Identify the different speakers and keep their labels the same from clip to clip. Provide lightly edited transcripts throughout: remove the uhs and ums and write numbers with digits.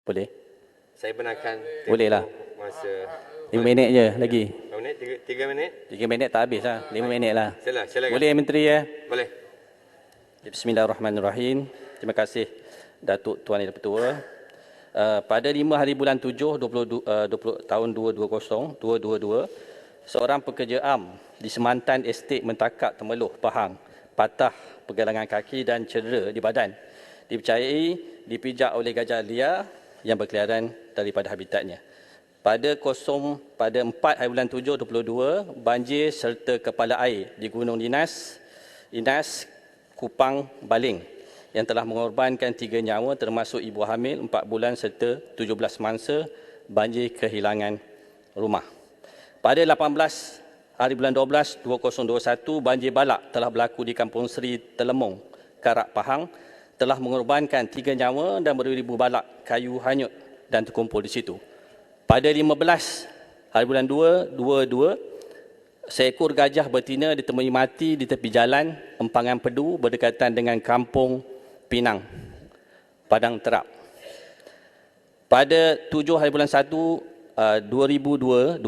Speaker 1: Boleh?
Speaker 2: Saya benarkan
Speaker 1: Boleh lah.
Speaker 2: masa
Speaker 1: 5 minit je lagi.
Speaker 2: berapa minit? 3 minit?
Speaker 1: 3 minit tak habis lah. 5 minit lah.
Speaker 2: Silakan.
Speaker 1: Boleh Menteri ya?
Speaker 2: Boleh.
Speaker 1: Bismillahirrahmanirrahim. Terima kasih Datuk Tuan Yang Dipertua. Pada 5 hari bulan 7 tahun 2022, seorang pekerja am di Semantan Estate Mentakak Temeloh, Pahang, patah pergelangan kaki dan cedera di badan. Dipercayai dipijak oleh gajah liar yang berkeliaran daripada habitatnya. Pada 4 hari bulan 7 2022, banjir serta kepala air di Gunung Dinas, Kupang, Baling yang telah mengorbankan 3 nyawa termasuk ibu hamil 4 bulan serta 17 mangsa banjir kehilangan rumah. Pada 18 hari bulan 12 2021, banjir balak telah berlaku di Kampung Seri Telemong, Karak, Pahang, telah mengorbankan 3 nyawa dan beribu balak kayu hanyut dan terkumpul di situ. Pada 15 hari bulan 2 22, seekor gajah betina ditemui mati di tepi jalan Empangan Pedu berdekatan dengan Kampung Pinang, Padang Terap. Pada 7 hari bulan 1 2022,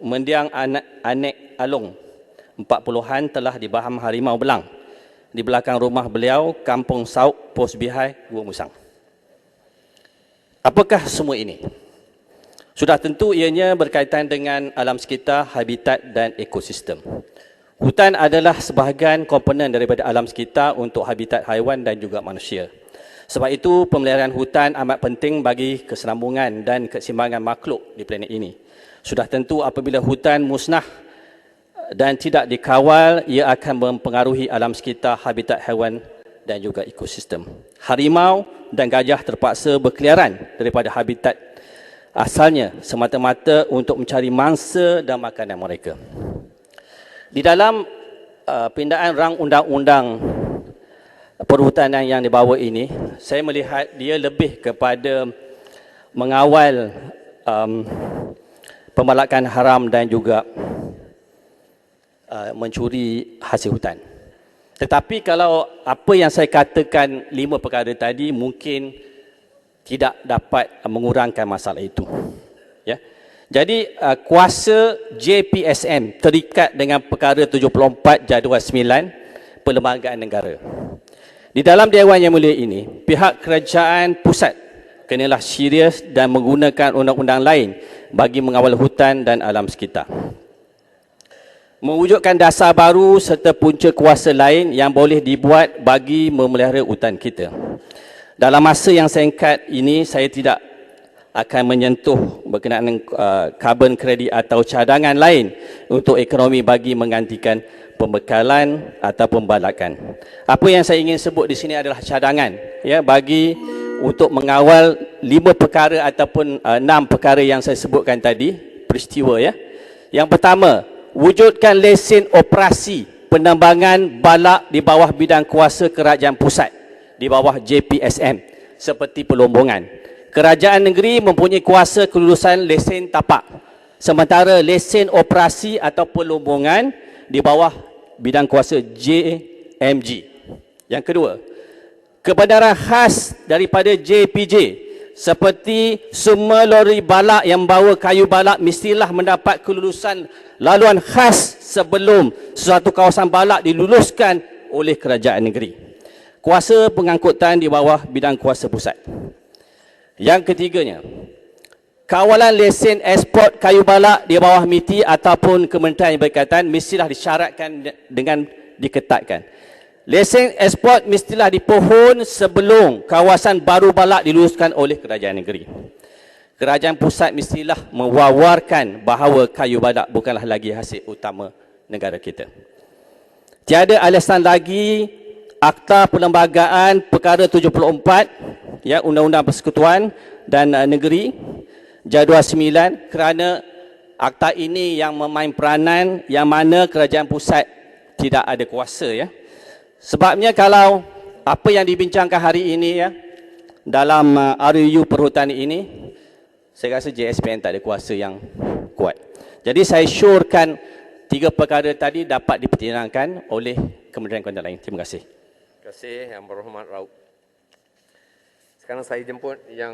Speaker 1: mendiang Anek Along 40-an telah dibaham harimau belang di belakang rumah beliau, Kampung Sauk, Pos Bihai, Gua Musang. Apakah semua ini? Sudah tentu ianya berkaitan dengan alam sekitar, habitat dan ekosistem. Hutan adalah sebahagian komponen daripada alam sekitar untuk habitat haiwan dan juga manusia. Sebab itu, pemeliharaan hutan amat penting bagi kesinambungan dan keseimbangan makhluk di planet ini. Sudah tentu apabila hutan musnah dan tidak dikawal, ia akan mempengaruhi alam sekitar, habitat haiwan dan juga ekosistem. Harimau dan gajah terpaksa berkeliaran daripada habitat asalnya semata-mata untuk mencari mangsa dan makanan mereka. Di dalam pindaan rang undang-undang perhutanan yang dibawa ini, saya melihat dia lebih kepada mengawal pembalakan haram dan juga mencuri hasil hutan. Tetapi kalau apa yang saya katakan 5 perkara tadi mungkin tidak dapat mengurangkan masalah itu. Ya. Jadi kuasa JPSM terikat dengan perkara 74 jadual 9 Perlembagaan Negara. Di dalam Dewan Yang Mulia ini, pihak kerajaan pusat kenalah serius dan menggunakan undang-undang lain bagi mengawal hutan dan alam sekitar. Mewujudkan dasar baru serta punca kuasa lain yang boleh dibuat bagi memelihara hutan kita. Dalam masa yang singkat ini, saya tidak akan menyentuh berkenaan dengan carbon credit atau cadangan lain untuk ekonomi bagi menggantikan pembekalan atau pembalakan. Apa yang saya ingin sebut di sini adalah cadangan, ya, bagi untuk mengawal 5 perkara ataupun 6 perkara yang saya sebutkan tadi, peristiwa, ya. Yang pertama, wujudkan lesen operasi penambangan balak di bawah bidang kuasa kerajaan pusat di bawah JPSM seperti pelombongan. Kerajaan negeri mempunyai kuasa kelulusan lesen tapak, sementara lesen operasi atau pelombongan di bawah bidang kuasa JMG. Yang kedua, kebenaran khas daripada JPJ seperti semua lori balak yang membawa kayu balak mestilah mendapat kelulusan laluan khas sebelum sesuatu kawasan balak diluluskan oleh kerajaan negeri. Kuasa pengangkutan di bawah bidang kuasa pusat. Yang ketiganya, kawalan lesen ekspor kayu balak di bawah MITI ataupun kementerian yang berkaitan mestilah disyaratkan dengan diketatkan. Lesen ekspor mestilah dipohon sebelum kawasan baru balak diluluskan oleh kerajaan negeri. Kerajaan pusat mestilah mewawarkan bahawa kayu balak bukanlah lagi hasil utama negara kita. Tiada alasan lagi Akta Perlembagaan Perkara 74, ya, Undang-Undang Persekutuan dan Negeri Jadual 9, kerana akta ini yang memain peranan yang mana kerajaan pusat tidak ada kuasa, ya. Sebabnya kalau apa yang dibincangkan hari ini, ya, dalam RUU perhutanan ini, saya rasa JSPN tak ada kuasa yang kuat. Jadi saya syorkan 3 perkara tadi dapat dipertimbangkan oleh kementerian kuantan lain. Terima kasih.
Speaker 2: Terima kasih Yang Berhormat Raub. Sekarang saya jemput yang